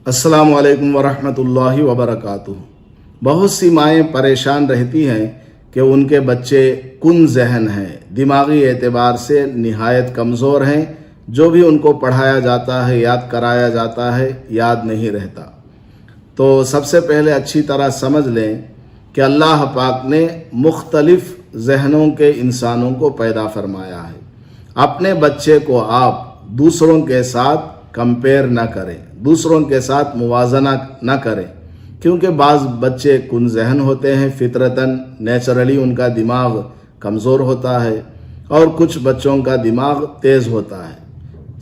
अस्सलामु अलैकुम वरहमतुल्लाहि वबरकातुहू। बहुत सी माएँ परेशान रहती हैं कि उनके बच्चे कुन ज़हन हैं, दिमागी एतबार से निहायत कमज़ोर हैं, जो भी उनको पढ़ाया जाता है, याद कराया जाता है, याद नहीं रहता। तो सबसे पहले अच्छी तरह समझ लें कि अल्लाह पाक ने मुख्तलिफ़ ज़हनों के इंसानों को पैदा फरमाया है। अपने बच्चे को आप दूसरों के साथ कंपेयर ना करें, दूसरों के साथ मुवाजना ना करें, क्योंकि बाज़ बच्चे कुन ज़हन होते हैं, फितरतन नेचुरली उनका दिमाग कमज़ोर होता है और कुछ बच्चों का दिमाग तेज़ होता है।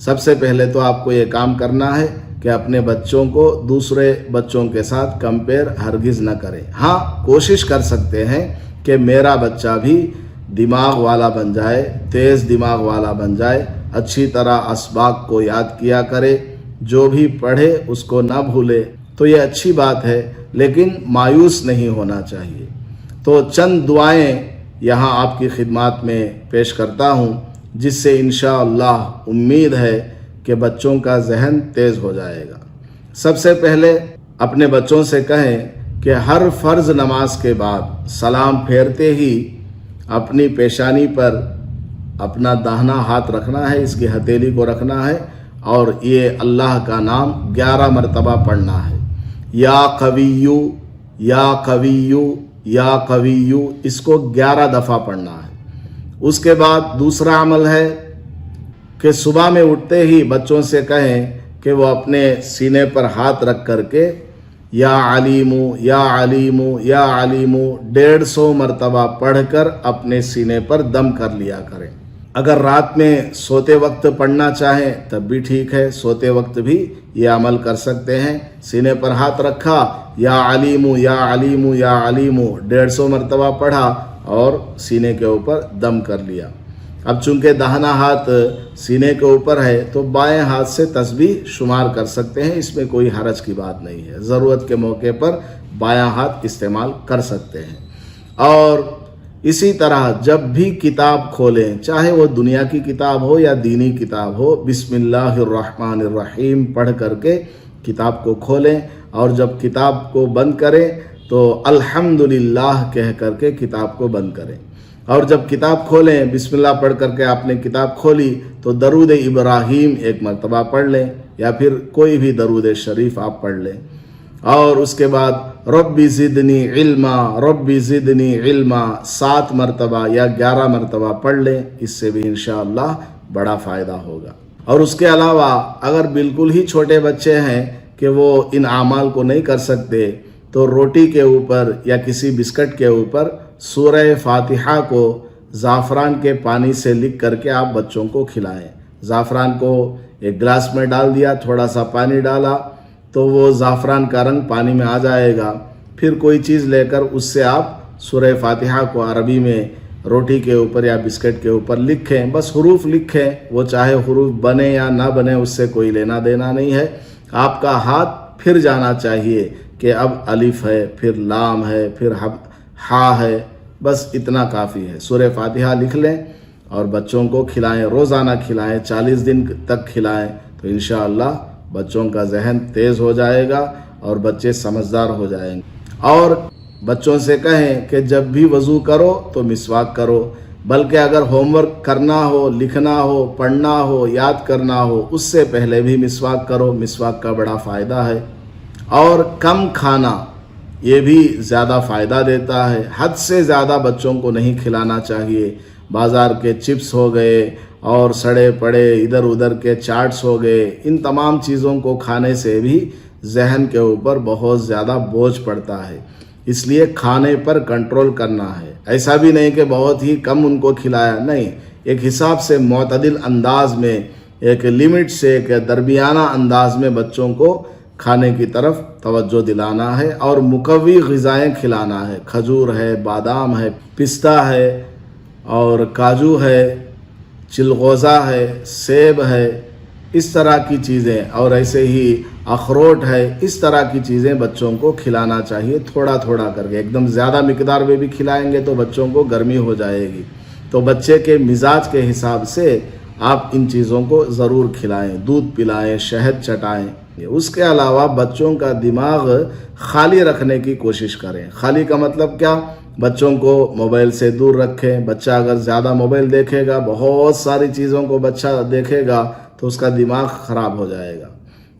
सबसे पहले तो आपको ये काम करना है कि अपने बच्चों को दूसरे बच्चों के साथ कंपेयर हरगिज़ ना करें। हाँ, कोशिश कर सकते हैं कि मेरा बच्चा भी दिमाग वाला बन जाए, तेज़ दिमाग वाला बन जाए, अच्छी तरह असबाक को याद किया करे, जो भी पढ़े उसको ना भूले, तो ये अच्छी बात है, लेकिन मायूस नहीं होना चाहिए। तो चंद दुआएं यहाँ आपकी खिदमत में पेश करता हूँ, जिससे इंशाअल्लाह उम्मीद है कि बच्चों का जहन तेज़ हो जाएगा। सबसे पहले अपने बच्चों से कहें कि हर फ़र्ज़ नमाज के बाद सलाम फेरते ही अपनी पेशानी पर अपना दाहिना हाथ रखना है, इसकी हथेली को रखना है और ये अल्लाह का नाम 11 मरतबा पढ़ना है। या कविय्यू, या कविय्यू, या कविय्यू, इसको 11 दफ़ा पढ़ना है। उसके बाद दूसरा अमल है कि सुबह में उठते ही बच्चों से कहें कि वो अपने सीने पर हाथ रख करके या अलीमू, या अलीमू, या अलीमू 150 मरतबा पढ़कर अपने सीने पर दम कर लिया करें। अगर रात में सोते वक्त पढ़ना चाहें तब भी ठीक है, सोते वक्त भी ये अमल कर सकते हैं। सीने पर हाथ रखा, या अलीमू, या अलीमू, या अलीमू 150 मरतबा पढ़ा और सीने के ऊपर दम कर लिया। अब चूंकि दाहिना हाथ सीने के ऊपर है तो बाएं हाथ से तस्बीह शुमार कर सकते हैं, इसमें कोई हरज की बात नहीं है। ज़रूरत के मौके पर बायां हाथ इस्तेमाल कर सकते हैं। और इसी तरह जब भी किताब खोलें, चाहे वो दुनिया की किताब हो या दीनी किताब हो, बिस्मिल्लाहिर्रहमानिर्रहीम पढ़ करके किताब को खोलें और जब किताब को बंद करें तो अल्हम्दुलिल्लाह कह करके किताब को बंद करें। और जब किताब खोलें, बिस्मिल्लाह पढ़ करके आपने किताब खोली तो दरूद इब्राहीम 1 मरतबा पढ़ लें या फिर कोई भी दरूद शरीफ आप पढ़ लें। और उसके बाद रब्बी ज़िदनी इल्मा, रब्बी ज़िदनी इल्मा 7 मरतबा या 11 मरतबा पढ़ लें, इससे भी इंशाअल्लाह बड़ा फ़ायदा होगा। और उसके अलावा अगर बिल्कुल ही छोटे बच्चे हैं कि वो इन आमाल को नहीं कर सकते, तो रोटी के ऊपर या किसी बिस्किट के ऊपर सूरह फातिहा को ज़ाफ़रान के पानी से लिख करके आप बच्चों को खिलाएं। ज़ाफ़रान को एक गिलास में डाल दिया, थोड़ा सा पानी डाला तो वो ज़ाफ़रान का रंग पानी में आ जाएगा। फिर कोई चीज़ लेकर उससे आप सूरह फातिहा को अरबी में रोटी के ऊपर या बिस्किट के ऊपर लिखें, बस हुरूफ लिखें, वो चाहे हुरूफ बने या ना बने उससे कोई लेना देना नहीं है। आपका हाथ फिर जाना चाहिए कि अब अलिफ है, फिर लाम है, फिर हा है, बस इतना काफ़ी है। सूरह फातिहा लिख लें और बच्चों को खिलाएं, रोज़ाना खिलाएं, 40 दिन तक खिलाएं, तो इंशाअल्लाह बच्चों का जहन तेज़ हो जाएगा और बच्चे समझदार हो जाएंगे। और बच्चों से कहें कि जब भी वज़ू करो तो मिसवाक करो, बल्कि अगर होमवर्क करना हो, लिखना हो, पढ़ना हो, याद करना हो, उससे पहले भी मिसवाक करो, मिसवाक का बड़ा फ़ायदा है। और कम खाना ये भी ज़्यादा फ़ायदा देता है। हद से ज़्यादा बच्चों को नहीं खिलाना चाहिए। बाज़ार के चिप्स हो गए और सड़े पड़े इधर उधर के चाट्स हो गए, इन तमाम चीज़ों को खाने से भी जहन के ऊपर बहुत ज़्यादा बोझ पड़ता है। इसलिए खाने पर कंट्रोल करना है। ऐसा भी नहीं कि बहुत ही कम उनको खिलाया, नहीं, एक हिसाब से मुतदिल अंदाज में, एक लिमिट से, एक दरमियाना अंदाज में बच्चों को खाने की तरफ तवज्जो दिलाना है और मुकव्वी ग़िज़ाएँ खिलाना है। खजूर है, बादाम है, पिस्ता है और काजू है, चिलगोज़ा है, सेब है, इस तरह की चीज़ें, और ऐसे ही अखरोट है, इस तरह की चीज़ें बच्चों को खिलाना चाहिए, थोड़ा थोड़ा करके। एकदम ज़्यादा मिकदार में भी खिलाएंगे तो बच्चों को गर्मी हो जाएगी। तो बच्चे के मिजाज के हिसाब से आप इन चीज़ों को ज़रूर खिलाएं, दूध पिलाएं, शहद चटाएं, اس کے علاوہ بچوں کا دماغ خالی رکھنے کی کوشش کریں. خالی کا مطلب کیا؟ بچوں کو موبائل سے دور رکھیں. بچہ اگر زیادہ موبائل دیکھے گا، بہت ساری چیزوں کو بچہ دیکھے گا تو اس کا دماغ خراب ہو جائے گا.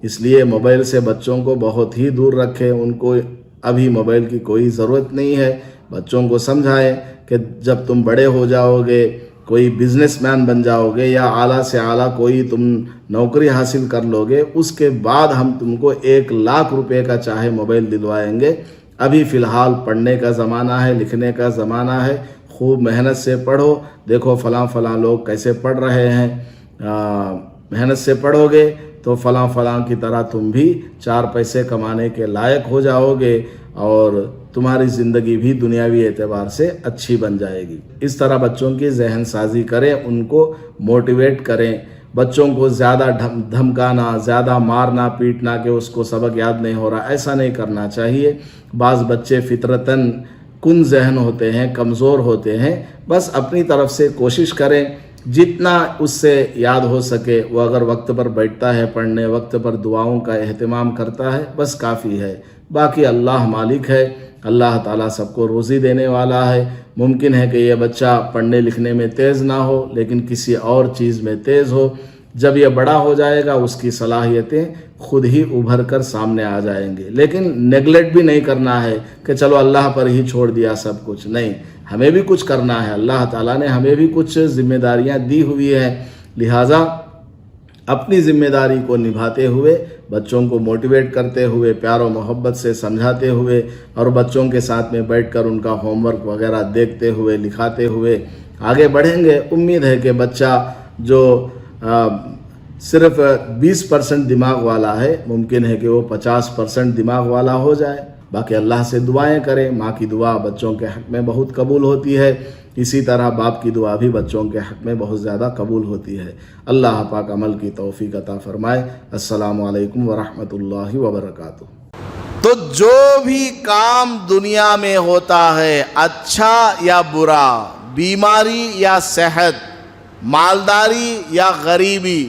اس لیے موبائل سے بچوں کو بہت ہی دور رکھیں. ان کو ابھی موبائل کی کوئی ضرورت نہیں ہے. بچوں کو سمجھائیں کہ جب تم بڑے ہو جاؤ گے، کوئی بزنس مین بن جاؤ گے یا اعلیٰ سے اعلیٰ کوئی تم نوکری حاصل کر لو گے، اس کے بعد ہم تم کو 1,00,000 روپے کا چاہے موبائل دلوائیں گے. ابھی فی الحال پڑھنے کا زمانہ ہے، لکھنے کا زمانہ ہے. خوب محنت سے پڑھو. دیکھو فلاں لوگ کیسے پڑھ رہے ہیں. محنت سے پڑھو گے تو فلاں کی طرح تم بھی 4 پیسے کمانے کے لائق ہو جاؤ گے اور تمہاری زندگی بھی دنیاوی اعتبار سے اچھی بن جائے گی. اس طرح بچوں کی ذہن سازی کریں، ان کو موٹیویٹ کریں. بچوں کو زیادہ دھمکانا، زیادہ مارنا پیٹنا کہ اس کو سبق یاد نہیں ہو رہا، ایسا نہیں کرنا چاہیے. بعض بچے فطرتاً کن ذہن ہوتے ہیں، کمزور ہوتے ہیں. بس اپنی طرف سے کوشش کریں جتنا اس سے یاد ہو سکے. وہ اگر وقت پر بیٹھتا ہے پڑھنے، وقت پر دعاؤں کا اہتمام کرتا ہے، بس کافی ہے. باقی اللہ مالک ہے. اللہ تعالیٰ سب کو روزی دینے والا ہے. ممکن ہے کہ یہ بچہ پڑھنے لکھنے میں تیز نہ ہو لیکن کسی اور چیز میں تیز ہو. جب یہ بڑا ہو جائے گا اس کی صلاحیتیں خود ہی ابھر کر سامنے آ جائیں گے. لیکن نیگلیکٹ بھی نہیں کرنا ہے کہ چلو اللہ پر ہی چھوڑ دیا سب کچھ. نہیں، ہمیں بھی کچھ کرنا ہے. اللہ تعالیٰ نے ہمیں بھی کچھ ذمہ داریاں دی ہوئی ہیں. لہٰذا اپنی ذمہ داری کو نبھاتے ہوئے، بچوں کو موٹیویٹ کرتے ہوئے، پیار و محبت سے سمجھاتے ہوئے اور بچوں کے ساتھ میں بیٹھ کر ان کا ہوم ورک وغیرہ دیکھتے ہوئے، لکھاتے ہوئے آگے بڑھیں گے. امید ہے کہ بچہ جو صرف 20% دماغ والا ہے، ممکن ہے کہ وہ 50% دماغ والا ہو جائے. باقی اللہ سے دعائیں کریں. ماں کی دعا بچوں کے حق میں بہت قبول ہوتی ہے. اسی طرح باپ کی دعا بھی بچوں کے حق میں بہت زیادہ قبول ہوتی ہے. اللہ پاک عمل کی توفیق عطا فرمائے. السلام علیکم ورحمۃ اللہ وبرکاتہ. تو جو بھی کام دنیا میں ہوتا ہے، اچھا یا برا، بیماری یا صحت، مالداری یا غریبی،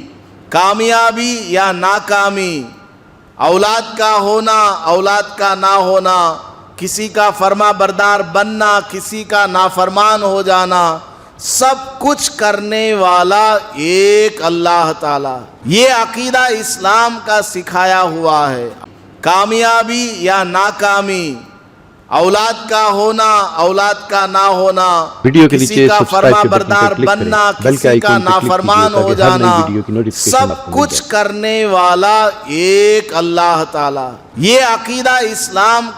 کامیابی یا ناکامی، اولاد کا ہونا، اولاد کا نہ ہونا، کسی کا فرما بردار بننا، کسی کا نافرمان ہو جانا، سب کچھ کرنے والا ایک اللہ تعالی. یہ عقیدہ اسلام کا سکھایا ہوا ہے. کامیابی یا ناکامی، اولاد کا ہونا، اولاد کا نہ ہونا، کسی کا فرما بردار بننا، کسی کا نافرمان ہو جانا، سب کچھ کرنے والا ایک اللہ تعالی. یہ عقیدہ اسلام